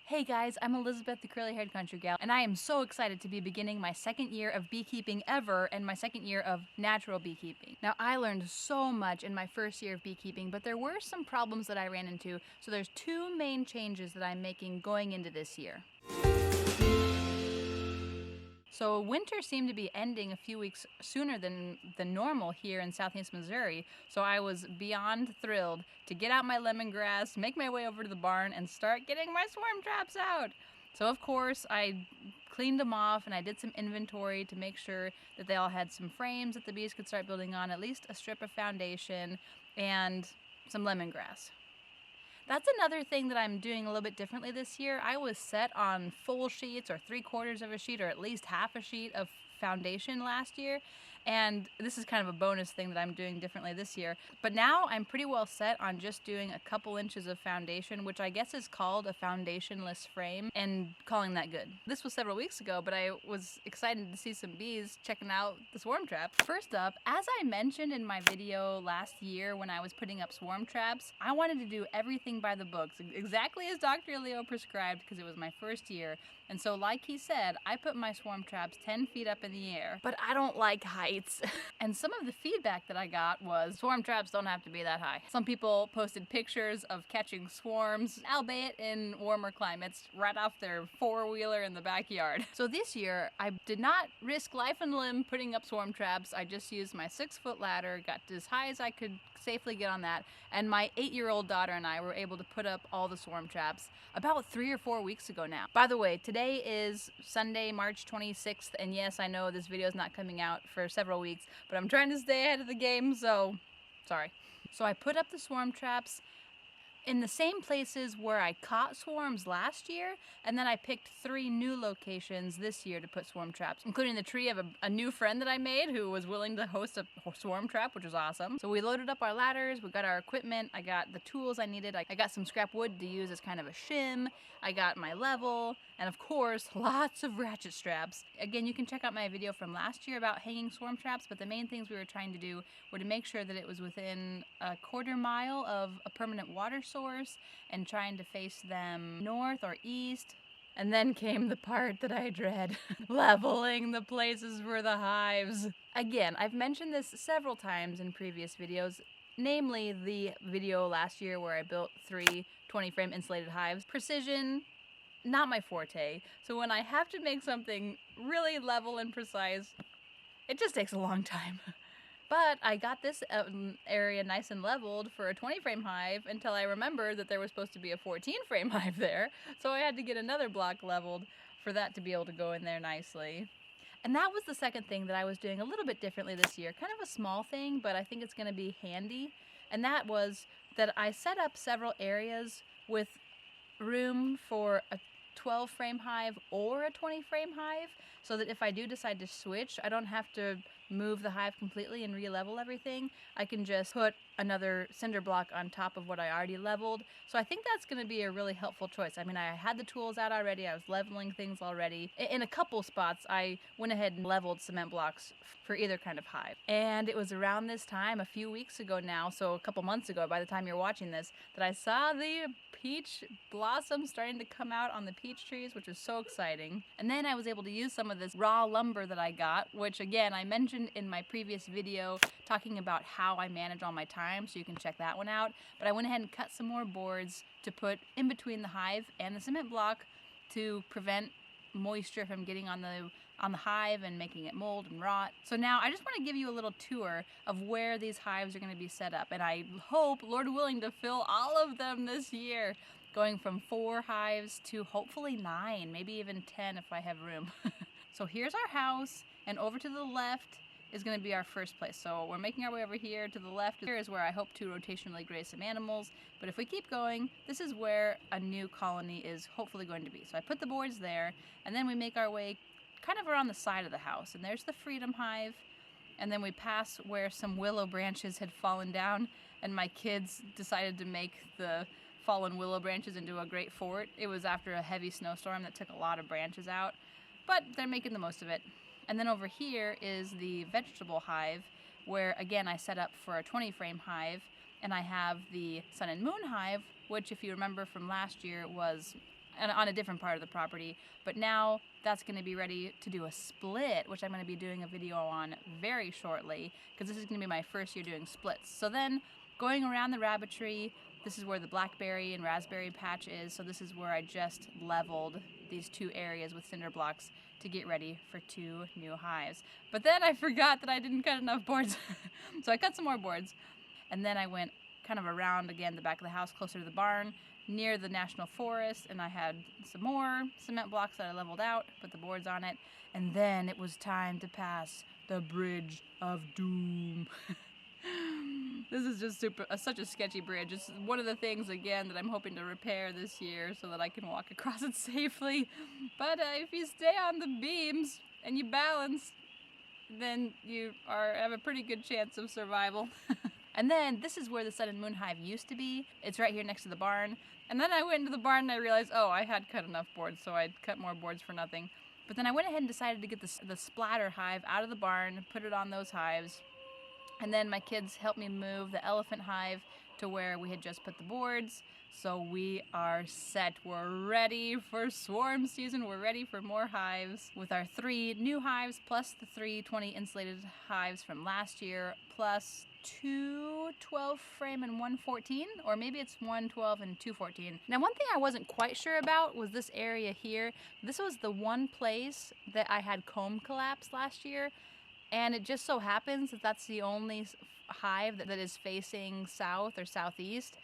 Hey guys, I'm Elizabeth, the curly-haired country gal, and I am so excited to be beginning my second year of beekeeping ever and my second year of natural beekeeping. Now, I learned so much in my first year of beekeeping, but there were some problems that I ran into, so there's two main changes that I'm making going into this year. So winter seemed to be ending a few weeks sooner than normal here in southeast Missouri, so I was beyond thrilled to get out my lemongrass, make my way over to the barn, and start getting my swarm traps out. So of course I cleaned them off and I did some inventory to make sure that they all had some frames that the bees could start building on, at least a strip of foundation, and some lemongrass. That's another thing that I'm doing a little bit differently this year. I was set on full sheets or 3/4 of a sheet or at least half a sheet of foundation last year, and this is kind of a bonus thing that I'm doing differently this year. But now I'm pretty well set on just doing a couple inches of foundation, which I guess is called a foundationless frame, and calling that good. This was several weeks ago, but I was excited to see some bees checking out the swarm traps. First up, as I mentioned in my video last year when I was putting up swarm traps, I wanted to do everything by the books, exactly as Dr. Leo prescribed, because it was my first year. And so like he said, I put my swarm traps 10 feet up in the air, but I don't like heights. And some of the feedback that I got was swarm traps don't have to be that high. Some people posted pictures of catching swarms, albeit in warmer climates, right off their four-wheeler in the backyard. So this year, I did not risk life and limb putting up swarm traps. I just used my 6-foot ladder, got as high as I could safely get on that, and my 8-year-old daughter and I were able to put up all the swarm traps about 3 or 4 weeks ago now. By the way, today is Sunday, March 26th, and yes, I know this video is not coming out for several weeks, but I'm trying to stay ahead of the game, so sorry. So I put up the swarm traps in the same places where I caught swarms last year, and then I picked 3 new locations this year to put swarm traps, including the tree of a new friend that I made who was willing to host a swarm trap, which was awesome. So we loaded up our ladders, we got our equipment, I got the tools I needed, I got some scrap wood to use as kind of a shim, I got my level, and of course, lots of ratchet straps. Again, you can check out my video from last year about hanging swarm traps, but the main things we were trying to do were to make sure that it was within a 1/4 mile of a permanent water source and trying to face them north or east. And then came the part that I dread, leveling the places for the hives. Again, I've mentioned this several times in previous videos, namely the video last year where I built 3 20-frame insulated hives. Precision, not my forte, so when I have to make something really level and precise, it just takes a long time. But I got this area nice and leveled for a 20-frame hive until I remembered that there was supposed to be a 14-frame hive there, so I had to get another block leveled for that to be able to go in there nicely. And that was the second thing that I was doing a little bit differently this year. Kind of a small thing, but I think it's going to be handy. And that was that I set up several areas with room for a 12-frame hive or a 20-frame hive, so that if I do decide to switch, I don't have to move the hive completely and re-level everything. I can just put another cinder block on top of what I already leveled. So I think that's going to be a really helpful choice. I mean, I had the tools out already, I was leveling things already. In a couple spots, I went ahead and leveled cement blocks for either kind of hive. And it was around this time, a few weeks ago now, so a couple months ago by the time you're watching this, that I saw the peach blossoms starting to come out on the peach trees, which was so exciting. And then I was able to use some of this raw lumber that I got, which again, I mentioned in my previous video talking about how I manage all my time, so you can check that one out. But I went ahead and cut some more boards to put in between the hive and the cement block to prevent moisture from getting on the hive and making it mold and rot. So now I just want to give you a little tour of where these hives are going to be set up, and I hope, Lord willing, to fill all of them this year, going from 4 hives to hopefully 9, maybe even 10 if I have room. So here's our house, and over to the left is going to be our first place. So we're making our way over here. To the left here is where I hope to rotationally graze some animals, but if we keep going, this is where a new colony is hopefully going to be. So I put the boards there, and then we make our way kind of around the side of the house, and there's the freedom hive, and then we pass where some willow branches had fallen down, and my kids decided to make the fallen willow branches into a great fort. It was after a heavy snowstorm that took a lot of branches out, but they're making the most of it. And then over here is the vegetable hive, where again I set up for a 20-frame hive, and I have the sun and moon hive, which if you remember from last year was on a different part of the property. But now that's going to be ready to do a split, which I'm going to be doing a video on very shortly, because this is going to be my first year doing splits. So then going around the rabbitry, this is where the blackberry and raspberry patch is. So this is where I just leveled these 2 areas with cinder blocks to get ready for 2 new hives. But then I forgot that I didn't cut enough boards. So I cut some more boards. And then I went kind of around again the back of the house closer to the barn near the national forest, and I had some more cement blocks that I leveled out, put the boards on it, and then it was time to pass the bridge of doom. This is just such a sketchy bridge. It's one of the things, again, that I'm hoping to repair this year so that I can walk across it safely. But if you stay on the beams and you balance, then you have a pretty good chance of survival. And then this is where the sun and moon hive used to be. It's right here next to the barn. And then I went into the barn and I realized, oh, I had cut enough boards, so I'd cut more boards for nothing. But then I went ahead and decided to get the splatter hive out of the barn, put it on those hives. And then my kids helped me move the elephant hive to where we had just put the boards. So we are set. We're ready for swarm season. We're ready for more hives with our 3 new hives, plus the 3 20 insulated hives from last year, plus 2 12 frame and 1 14, or maybe it's 1 12 and 2 14. Now, one thing I wasn't quite sure about was this area here. This was the one place that I had comb collapse last year. And it just so happens that that's the only hive that is facing south or southeast.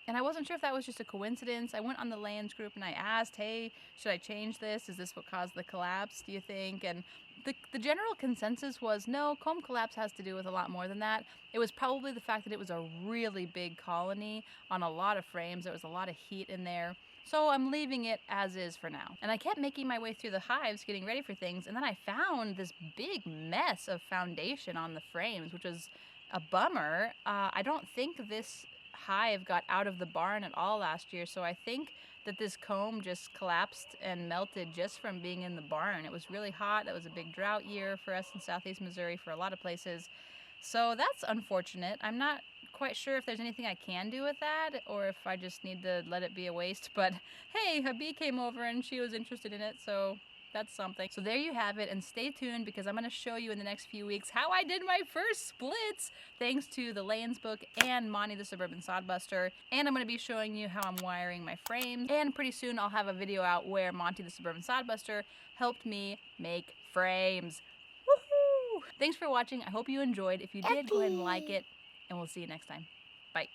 And I wasn't sure if that was just a coincidence. I went on the lands group and I asked, hey, should I change this? Is this what caused the collapse, do you think? And the general consensus was, no, comb collapse has to do with a lot more than that. It was probably the fact that it was a really big colony on a lot of frames. There was a lot of heat in there. So I'm leaving it as is for now. And I kept making my way through the hives, getting ready for things, and then I found this big mess of foundation on the frames, which was a bummer. I don't think this hive got out of the barn at all last year, so I think that this comb just collapsed and melted just from being in the barn. It was really hot. That was a big drought year for us in southeast Missouri for a lot of places. So that's unfortunate. I'm not quite sure if there's anything I can do with that or if I just need to let it be a waste. But hey, a bee came over and she was interested in it, so that's something. So there you have it, and stay tuned because I'm going to show you in the next few weeks how I did my first splits thanks to the Layens book and Monty the Suburban Sodbuster. And I'm going to be showing you how I'm wiring my frames. And pretty soon I'll have a video out where Monty the Suburban Sodbuster helped me make frames. Woohoo! Thanks for watching. I hope you enjoyed. If you did, go ahead and like it, and we'll see you next time. Bye.